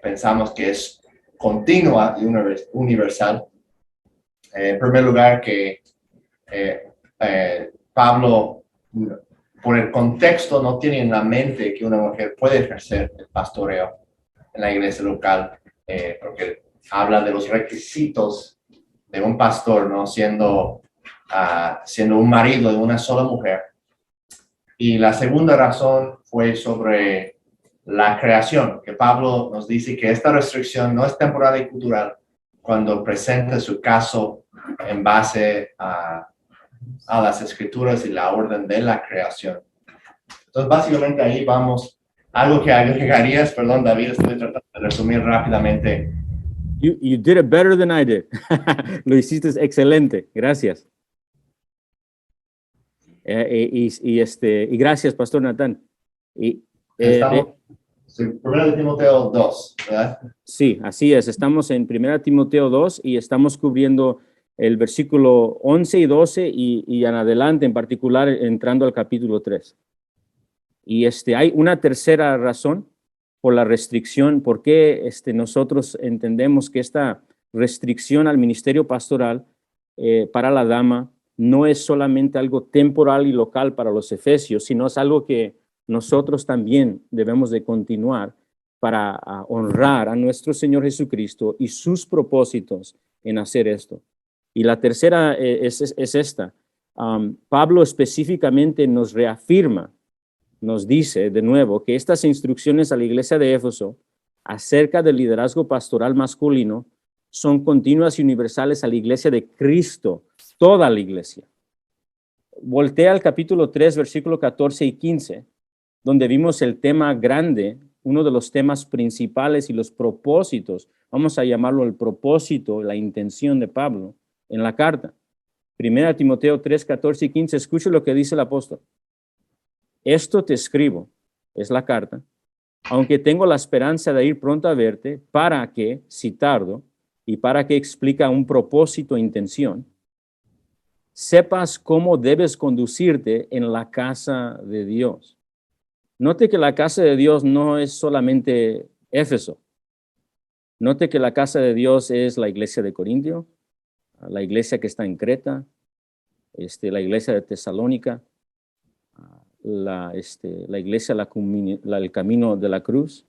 Speaker 5: pensamos que es continua y universal. En primer lugar, que Pablo, por el contexto, no tiene en la mente que una mujer puede ejercer el pastoreo en la iglesia local, porque habla de los requisitos de un pastor, ¿no? Siendo un marido de una sola mujer. Y la segunda razón fue sobre la creación, que Pablo nos dice que esta restricción no es temporal y cultural cuando presenta su caso en base a las escrituras y la orden de la creación. Entonces, básicamente ahí vamos. Algo que agregarías, perdón, David, estoy tratando de resumir rápidamente.
Speaker 1: You did it better than I did. Lo hiciste excelente. Gracias. Y gracias, Pastor Natán.
Speaker 5: Estamos en 1 de Timoteo 2, ¿verdad?
Speaker 1: Sí, así es. Estamos en 1 Timoteo 2 y estamos cubriendo el versículo 11 y 12 y en adelante, en particular, entrando al capítulo 3. Y hay una tercera razón por la restricción, por qué nosotros entendemos que esta restricción al ministerio pastoral para la dama no es solamente algo temporal y local para los efesios, sino es algo que nosotros también debemos de continuar para honrar a nuestro Señor Jesucristo y sus propósitos en hacer esto. Y la tercera es esta. Pablo específicamente nos reafirma, nos dice de nuevo que estas instrucciones a la iglesia de Éfeso acerca del liderazgo pastoral masculino son continuas y universales a la iglesia de Cristo, toda la iglesia. Voltea al capítulo 3, versículo 14 y 15, donde vimos el tema grande, uno de los temas principales y los propósitos, vamos a llamarlo el propósito, la intención de Pablo en la carta. 1 Timoteo 3, 14 y 15, escuche lo que dice el apóstol. Esto te escribo, es la carta, aunque tengo la esperanza de ir pronto a verte, para que, si tardo, y para que explica un propósito e intención, sepas cómo debes conducirte en la casa de Dios. Note que la casa de Dios no es solamente Éfeso. Note que la casa de Dios es la iglesia de Corintio, la iglesia que está en Creta, la iglesia de Tesalónica, la iglesia, el Camino de la Cruz,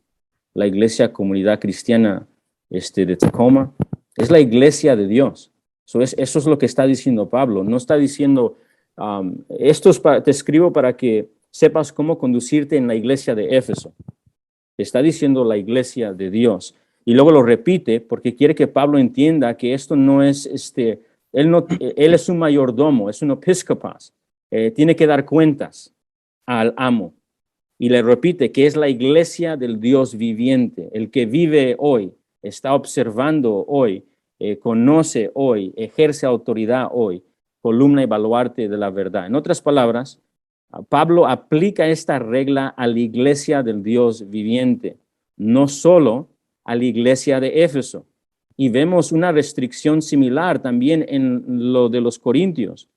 Speaker 1: la iglesia Comunidad Cristiana de Tacoma. Es la iglesia de Dios. Eso es lo que está diciendo Pablo. No está diciendo, te escribo para que sepas cómo conducirte en la iglesia de Éfeso. Está diciendo la iglesia de Dios. Y luego lo repite porque quiere que Pablo entienda que esto no es, él es un mayordomo, es un episcopos. Tiene que dar cuentas al amo. Y le repite que es la iglesia del Dios viviente, el que vive hoy, está observando hoy, conoce hoy, ejerce autoridad hoy, columna y baluarte de la verdad. En otras palabras, Pablo aplica esta regla a la iglesia del Dios viviente, no solo a la iglesia de Éfeso. Y vemos una restricción similar también en lo de los corintios.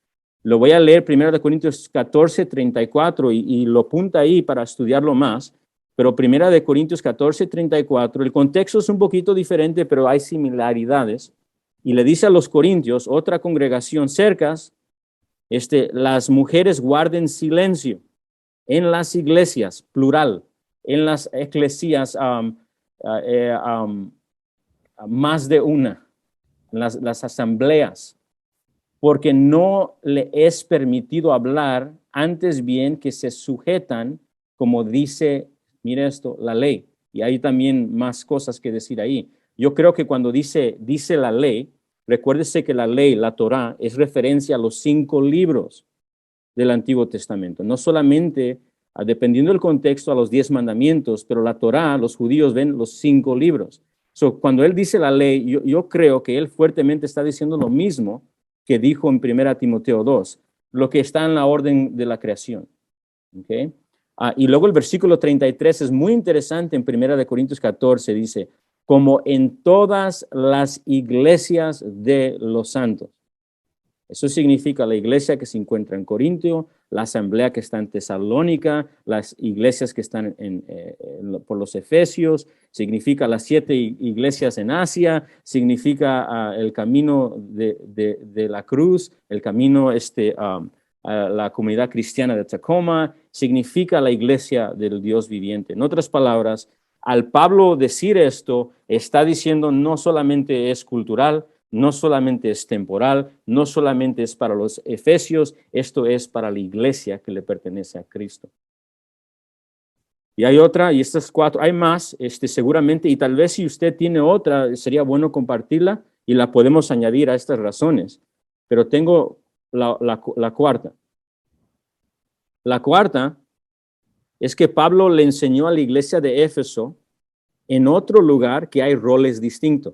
Speaker 1: Lo voy a leer 1 Corintios 14, 34 y lo apunta ahí para estudiarlo más. Pero 1 Corintios 14, 34, el contexto es un poquito diferente, pero hay similaridades. Y le dice a los corintios, otra congregación cercas, las mujeres guarden silencio en las iglesias, plural, en las eclesias más de una, las asambleas, porque no le es permitido hablar, antes bien que se sujetan, como dice, mire esto, la ley. Y hay también más cosas que decir ahí. Yo creo que cuando dice la ley, recuérdese que la ley, la Torá, es referencia a los 5 libros del Antiguo Testamento. No solamente dependiendo del contexto, a los 10 mandamientos, pero la Torá, los judíos ven los 5 libros. Cuando él dice la ley, yo creo que él fuertemente está diciendo lo mismo que dijo en 1 Timoteo 2, lo que está en la orden de la creación. ¿Okay? Y luego el versículo 33 es muy interesante en 1 Corintios 14, dice, como en todas las iglesias de los santos. Eso significa la iglesia que se encuentra en Corintio, la asamblea que está en Tesalónica, las iglesias que están por los Efesios, significa las 7 iglesias en Asia, significa el camino de la cruz, el camino a la comunidad cristiana de Tacoma, significa la iglesia del Dios viviente. En otras palabras, al Pablo decir esto, está diciendo no solamente es cultural, no solamente es temporal, no solamente es para los efesios, esto es para la iglesia que le pertenece a Cristo. Y hay otra, y estas 4, hay más, seguramente, y tal vez si usted tiene otra, sería bueno compartirla y la podemos añadir a estas razones. Pero tengo la cuarta. La cuarta es que Pablo le enseñó a la iglesia de Éfeso en otro lugar que hay roles distintos.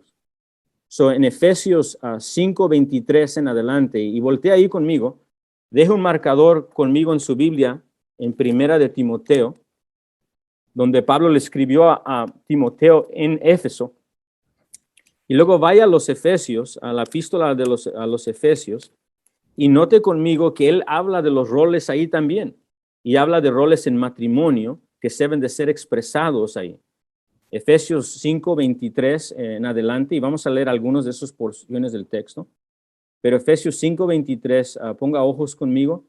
Speaker 1: En Efesios 5:23 en adelante, y voltea ahí conmigo, deja un marcador conmigo en su Biblia, en 1 de Timoteo, donde Pablo le escribió a Timoteo en Éfeso, y luego vaya a los Efesios, a la epístola a los Efesios, y note conmigo que él habla de los roles ahí también, y habla de roles en matrimonio que deben de ser expresados ahí. Efesios 5:23 en adelante, y vamos a leer algunas de esas porciones del texto. Pero Efesios 5:23, ponga ojos conmigo,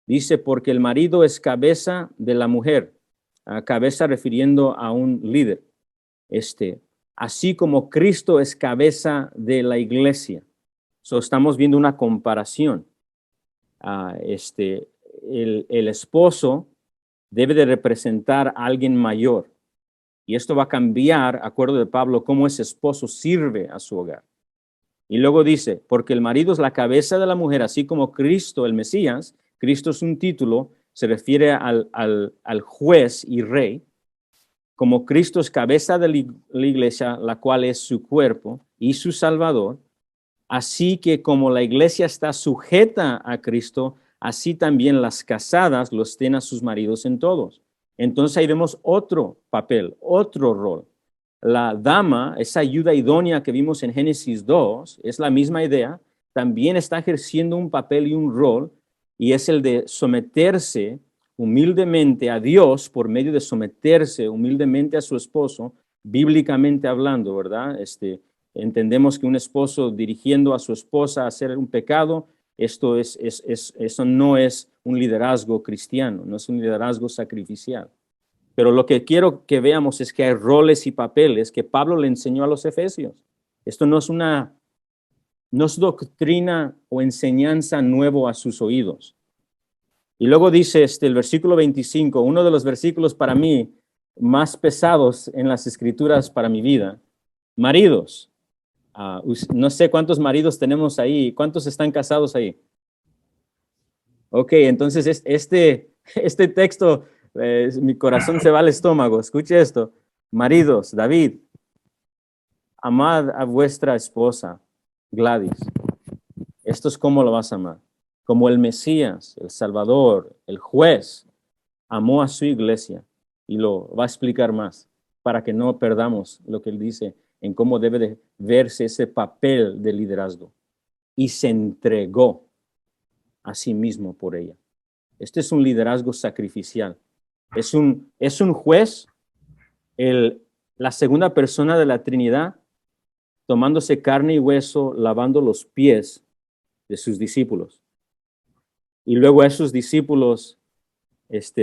Speaker 1: dice, porque el marido es cabeza de la mujer, cabeza refiriendo a un líder, así como Cristo es cabeza de la iglesia. Estamos viendo una comparación. El esposo debe de representar a alguien mayor. Y esto va a cambiar, acuerdo de Pablo, cómo ese esposo sirve a su hogar. Y luego dice, porque el marido es la cabeza de la mujer, así como Cristo, el Mesías. Cristo es un título, se refiere al juez y rey. Como Cristo es cabeza de la iglesia, la cual es su cuerpo y su Salvador. Así que como la iglesia está sujeta a Cristo, así también las casadas los den a sus maridos en todos. Entonces ahí vemos otro papel, otro rol. La dama, esa ayuda idónea que vimos en Génesis 2, es la misma idea, también está ejerciendo un papel y un rol, y es el de someterse humildemente a Dios por medio de someterse humildemente a su esposo, bíblicamente hablando, ¿verdad? Entendemos que un esposo dirigiendo a su esposa a hacer un pecado, eso no es un liderazgo cristiano, no es un liderazgo sacrificial. Pero lo que quiero que veamos es que hay roles y papeles que Pablo le enseñó a los efesios. Esto no es doctrina o enseñanza nuevo a sus oídos. Y luego dice el versículo 25, uno de los versículos para mí más pesados en las escrituras para mi vida. Maridos, no sé cuántos maridos tenemos ahí, ¿cuántos están casados ahí? Ok, entonces este texto, mi corazón se va al estómago. Escuche esto. Maridos, David, amad a vuestra esposa, Gladys. Esto es cómo lo vas a amar. Como el Mesías, el Salvador, el juez, amó a su iglesia, y lo va a explicar más para que no perdamos lo que él dice en cómo debe de verse ese papel de liderazgo. Y se entregó a sí mismo por ella. Este es un liderazgo sacrificial. Es un juez, la segunda persona de la Trinidad, tomándose carne y hueso, lavando los pies de sus discípulos. Y luego esos discípulos,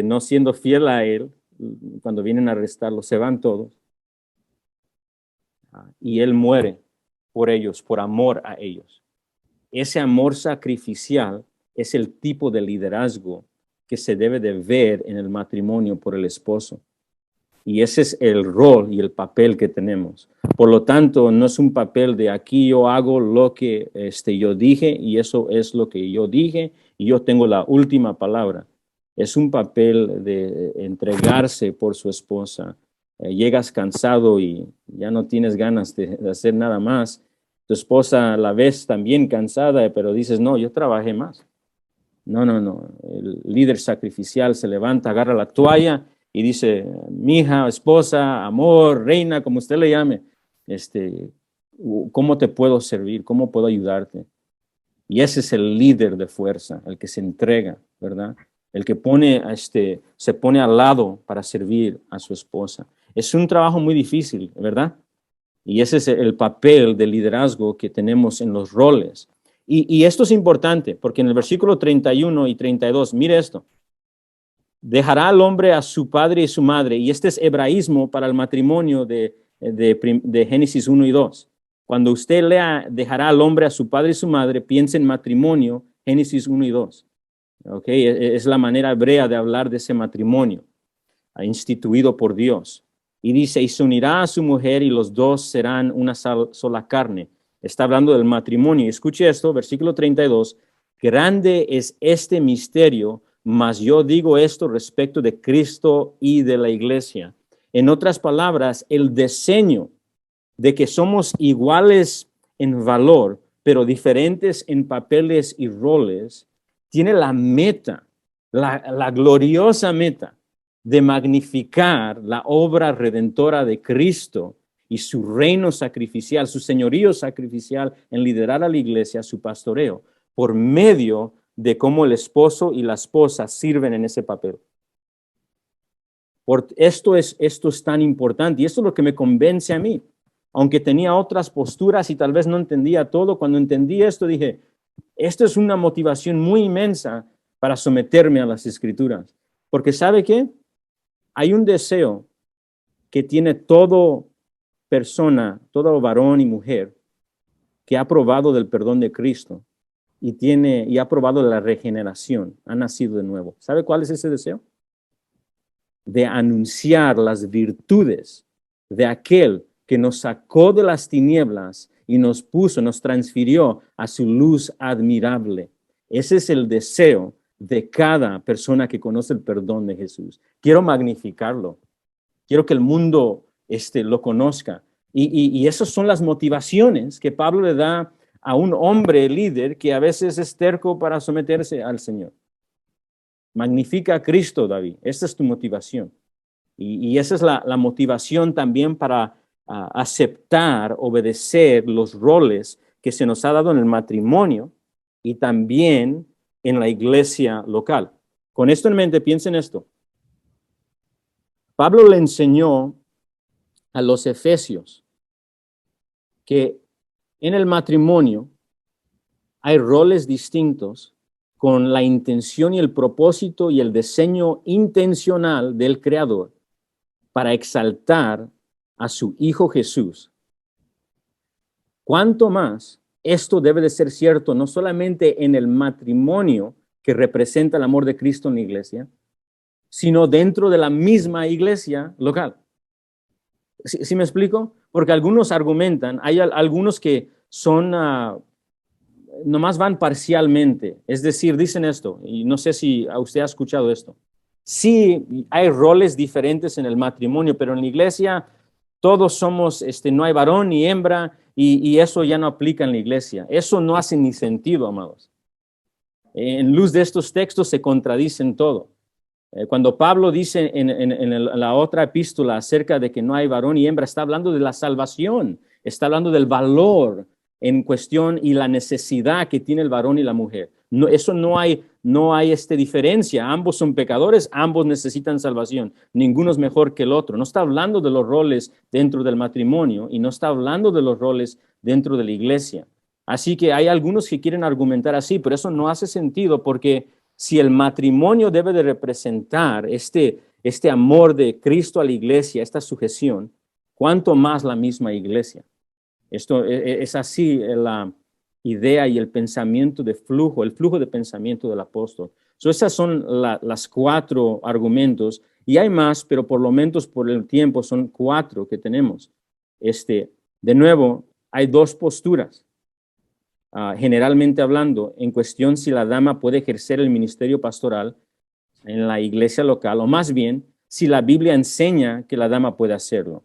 Speaker 1: no siendo fiel a él, cuando vienen a arrestarlo, se van todos. Y él muere por ellos, por amor a ellos. Ese amor sacrificial es el tipo de liderazgo que se debe de ver en el matrimonio por el esposo. Y ese es el rol y el papel que tenemos. Por lo tanto, no es un papel de aquí yo hago lo que yo dije y eso es lo que yo dije y yo tengo la última palabra. Es un papel de entregarse por su esposa. Llegas cansado y ya no tienes ganas de hacer nada más. Tu esposa la ves también cansada, pero dices, no, yo trabajé más. No. El líder sacrificial se levanta, agarra la toalla y dice, mija, esposa, amor, reina, como usted le llame, ¿cómo te puedo servir? ¿Cómo puedo ayudarte? Y ese es el líder de fuerza, el que se entrega, ¿verdad? El que se pone al lado para servir a su esposa. Es un trabajo muy difícil, ¿verdad? Y ese es el papel de liderazgo que tenemos en los roles. Y esto es importante, porque en el versículo 31 y 32, mire esto. Dejará al hombre a su padre y su madre, y este es hebraísmo para el matrimonio de Génesis 1 y 2. Cuando usted lea, dejará al hombre a su padre y su madre, piense en matrimonio, Génesis 1 y 2. ¿Okay? Es la manera hebrea de hablar de ese matrimonio, instituido por Dios. Y dice, y se unirá a su mujer y los dos serán una sola carne. Está hablando del matrimonio. Escuche esto, versículo 32. Grande es este misterio, mas yo digo esto respecto de Cristo y de la iglesia. En otras palabras, el diseño de que somos iguales en valor, pero diferentes en papeles y roles, tiene la meta, la gloriosa meta de magnificar la obra redentora de Cristo y su reino sacrificial, su señorío sacrificial en liderar a la iglesia, su pastoreo, por medio de cómo el esposo y la esposa sirven en ese papel. Esto es tan importante y esto es lo que me convence a mí. Aunque tenía otras posturas y tal vez no entendía todo, cuando entendí esto dije, esto es una motivación muy inmensa para someterme a las Escrituras. Porque ¿sabe qué? Hay un deseo que tiene todo persona, todo varón y mujer que ha probado del perdón de Cristo y ha probado la regeneración, ha nacido de nuevo. ¿Sabe cuál es ese deseo? De anunciar las virtudes de aquel que nos sacó de las tinieblas y nos transfirió a su luz admirable. Ese es el deseo de cada persona que conoce el perdón de Jesús. Quiero magnificarlo. Quiero que el mundo lo conozca. Y esas son las motivaciones que Pablo le da a un hombre líder que a veces es terco para someterse al Señor. Magnifica a Cristo, David. Esa es tu motivación. Y esa es la motivación también para aceptar, obedecer los roles que se nos ha dado en el matrimonio y también en la iglesia local. Con esto en mente, piensen esto. Pablo le enseñó a los efesios que en el matrimonio hay roles distintos con la intención y el propósito y el diseño intencional del Creador para exaltar a su Hijo Jesús. Cuanto más esto debe de ser cierto no solamente en el matrimonio que representa el amor de Cristo en la iglesia, sino dentro de la misma iglesia local. ¿Sí me explico? Porque algunos argumentan, hay algunos que son, nomás van parcialmente, es decir, dicen esto, y no sé si usted ha escuchado esto. Sí, hay roles diferentes en el matrimonio, pero en la iglesia todos somos, no hay varón ni hembra, y eso ya no aplica en la iglesia. Eso no hace ni sentido, amados. En luz de estos textos se contradicen todo. Cuando Pablo dice en la otra epístola acerca de que no hay varón y hembra, está hablando de la salvación, está hablando del valor en cuestión y la necesidad que tiene el varón y la mujer. No, eso no hay diferencia. Ambos son pecadores, ambos necesitan salvación. Ninguno es mejor que el otro. No está hablando de los roles dentro del matrimonio y no está hablando de los roles dentro de la iglesia. Así que hay algunos que quieren argumentar así, pero eso no hace sentido porque si el matrimonio debe de representar este amor de Cristo a la iglesia, esta sujeción, ¿cuánto más la misma iglesia? Esto es así la idea y el pensamiento de flujo, el flujo de pensamiento del apóstol. Esas son las 4 argumentos, y hay más, pero por lo menos por el tiempo son 4 que tenemos. De nuevo, hay 2 posturas. Generalmente hablando, en cuestión si la dama puede ejercer el ministerio pastoral, en la iglesia local, o más bien, si la Biblia enseña que la dama puede hacerlo.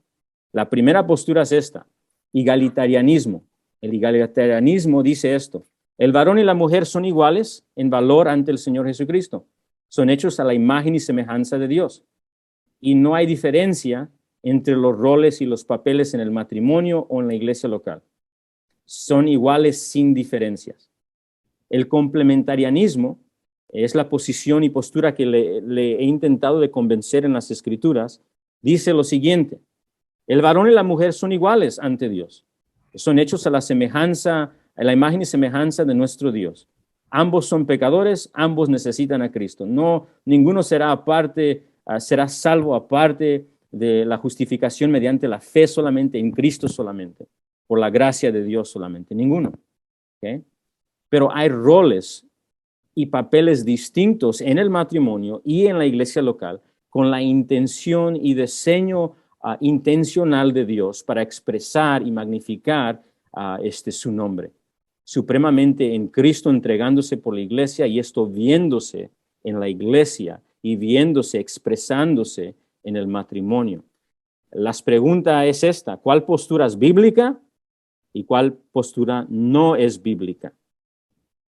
Speaker 1: La primera postura es esta: egalitarianismo. El egalitarianismo dice esto: el varón y la mujer son iguales en valor ante el Señor Jesucristo. Son hechos a la imagen y semejanza de Dios. Y no hay diferencia entre los roles y los papeles en el matrimonio o en la iglesia local. Son iguales sin diferencias. El complementarianismo es la posición y postura que le he intentado de convencer en las Escrituras. Dice lo siguiente: el varón y la mujer son iguales ante Dios. Son hechos a la semejanza, a la imagen y semejanza de nuestro Dios. Ambos son pecadores, ambos necesitan a Cristo. No, ninguno será aparte, será salvo aparte de la justificación mediante la fe solamente, en Cristo solamente, por la gracia de Dios solamente. Ninguno. ¿Okay? Pero hay roles y papeles distintos en el matrimonio y en la iglesia local, con la intención y diseño intencional de Dios para expresar y magnificar su nombre. Supremamente en Cristo entregándose por la iglesia, y esto viéndose en la iglesia y viéndose, expresándose en el matrimonio. La pregunta es esta: ¿cuál postura es bíblica y cuál postura no es bíblica?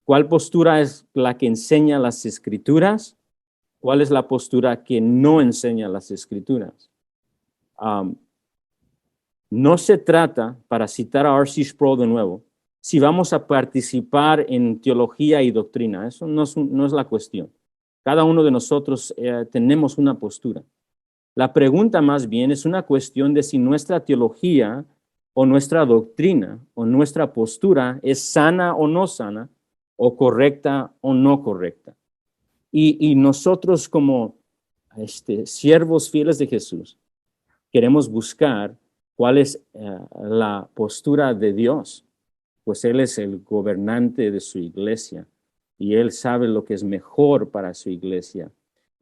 Speaker 1: ¿Cuál postura es la que enseña las Escrituras? ¿Cuál es la postura que no enseña las Escrituras? No se trata, para citar a R.C. Sproul de nuevo, si vamos a participar en teología y doctrina. Eso no es la cuestión. Cada uno de nosotros tenemos una postura. La pregunta más bien es una cuestión de si nuestra teología o nuestra doctrina o nuestra postura es sana o no sana, o correcta o no correcta. Y nosotros como siervos fieles de Jesús queremos buscar cuál es la postura de Dios, pues Él es el gobernante de su iglesia y Él sabe lo que es mejor para su iglesia